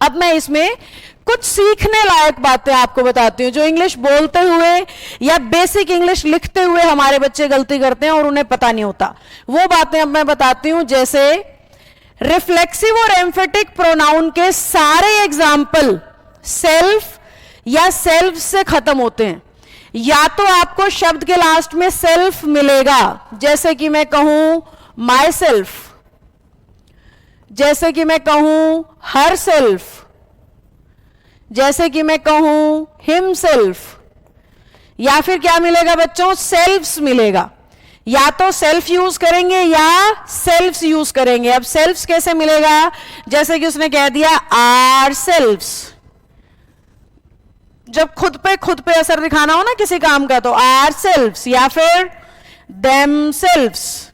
अब मैं इसमें कुछ सीखने लायक बातें आपको बताती हूं जो इंग्लिश बोलते हुए या बेसिक इंग्लिश लिखते हुए हमारे बच्चे गलती करते हैं और उन्हें पता नहीं होता। वो बातें अब मैं बताती हूं, जैसे रिफ्लेक्सिव और एम्फेटिक प्रोनाउन के सारे एग्जाम्पल सेल्फ या सेल्फ से खत्म होते हैं। या तो आपको शब्द के लास्ट में सेल्फ मिलेगा, जैसे कि मैं कहूं माई सेल्फ, जैसे कि मैं कहूं हर सेल्फ, जैसे कि मैं कहूं हिम सेल्फ, या फिर क्या मिलेगा बच्चों, सेल्फ्स मिलेगा। या तो सेल्फ यूज करेंगे या सेल्फ्स यूज करेंगे। अब सेल्फ्स कैसे मिलेगा, जैसे कि उसने कह दिया आर सेल्फ्स, जब खुद पे असर दिखाना हो ना किसी काम का तो आर सेल्फ्स, या फिर देम सेल्फ्स,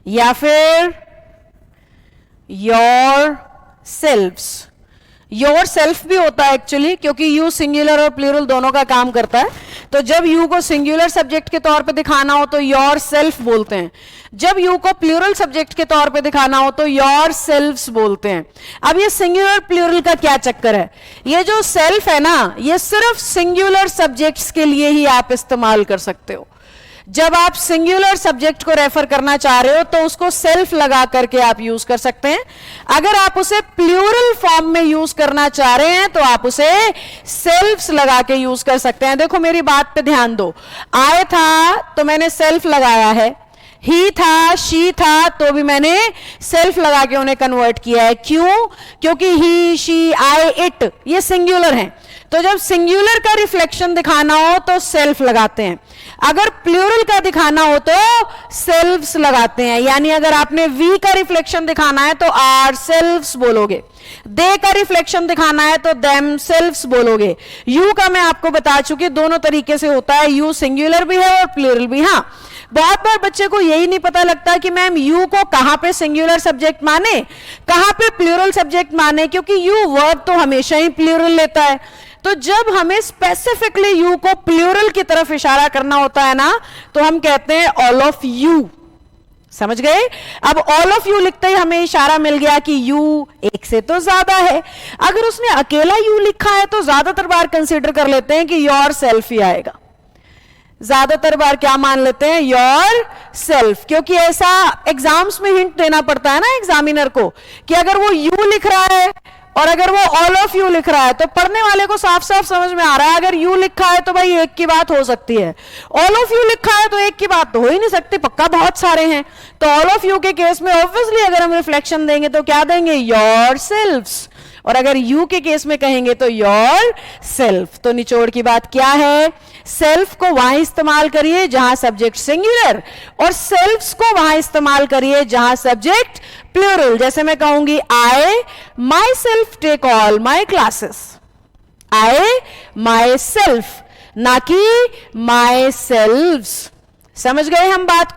या फिर योर सेल्फ्स। योर सेल्फ भी होता है एक्चुअली, क्योंकि यू सिंगुलर और प्लूरल दोनों का काम करता है। तो जब यू को सिंगुलर सब्जेक्ट के तौर पे दिखाना हो तो योर सेल्फ बोलते हैं, जब यू को प्लूरल सब्जेक्ट के तौर पे दिखाना हो तो योर सेल्फ्स बोलते हैं। अब ये सिंगुलर प्लूरल का क्या चक्कर है, ये जो सेल्फ है ना, ये सिर्फ सिंगुलर सब्जेक्ट्स के लिए ही आप इस्तेमाल कर सकते हो। जब आप सिंगुलर सब्जेक्ट को रेफर करना चाह रहे हो तो उसको सेल्फ लगा करके आप यूज कर सकते हैं। अगर आप उसे प्लूरल फॉर्म में यूज करना चाह रहे हैं तो आप उसे सेल्फ्स लगा के यूज कर सकते हैं। देखो मेरी बात पे ध्यान दो, आए था तो मैंने सेल्फ लगाया है, ही था शी था तो भी मैंने सेल्फ लगा के उन्हें कन्वर्ट किया है। क्यों, क्योंकि ही शी आई इट ये सिंगुलर हैं, तो जब सिंगुलर का रिफ्लेक्शन दिखाना हो तो सेल्फ लगाते हैं, अगर प्लूरल का दिखाना हो तो सेल्फ्स लगाते हैं। यानी अगर आपने वी का रिफ्लेक्शन दिखाना है तो आर सेल्फ्स बोलोगे, दे का रिफ्लेक्शन दिखाना है तो देम सेल्फ्स बोलोगे। यू का मैं आपको बता चुकी दोनों तरीके से होता है, यू सिंगुलर भी है और प्लूरल भी। हाँ, बहुत बार बच्चे को यही नहीं पता लगता कि मैम यू को कहां पे सिंगुलर सब्जेक्ट माने, कहां पे प्लूरल सब्जेक्ट माने, क्योंकि यू वर्ब तो हमेशा ही प्लूरल लेता है। तो जब हमें स्पेसिफिकली यू को प्लूरल की तरफ इशारा करना होता है ना, तो हम कहते हैं ऑल ऑफ यू। समझ गए? अब ऑल ऑफ यू लिखते ही हमें इशारा मिल गया कि यू एक से तो ज्यादा है। अगर उसने अकेला यू लिखा है तो ज्यादातर बार कंसीडर कर लेते हैं कि योर सेल्फ ही आएगा, ज्यादातर बार क्या मान लेते हैं, योर सेल्फ, क्योंकि ऐसा एग्जाम्स में हिंट देना पड़ता है ना एग्जामिनर को कि अगर वो यू लिख रहा है और अगर वो ऑल ऑफ यू लिख रहा है तो पढ़ने वाले को साफ साफ समझ में आ रहा है, अगर यू लिखा है तो भाई एक की बात हो सकती है, ऑल ऑफ यू लिखा है तो एक की बात तो हो ही नहीं सकती, पक्का बहुत सारे हैं। तो ऑल ऑफ यू के केस में ऑब्वियसली अगर हम रिफ्लेक्शन देंगे तो क्या देंगे, योर सेल्फ्स, और अगर यू के केस में कहेंगे तो योर सेल्फ। तो निचोड़ की बात क्या है, सेल्फ को वहां इस्तेमाल करिए जहां सब्जेक्ट सिंगुलर, और सेल्फ्स को वहां इस्तेमाल करिए जहां सब्जेक्ट प्लूरल। जैसे मैं कहूंगी I myself take all my classes, I myself, ना कि माई सेल्फ्स। समझ गए हम बात को?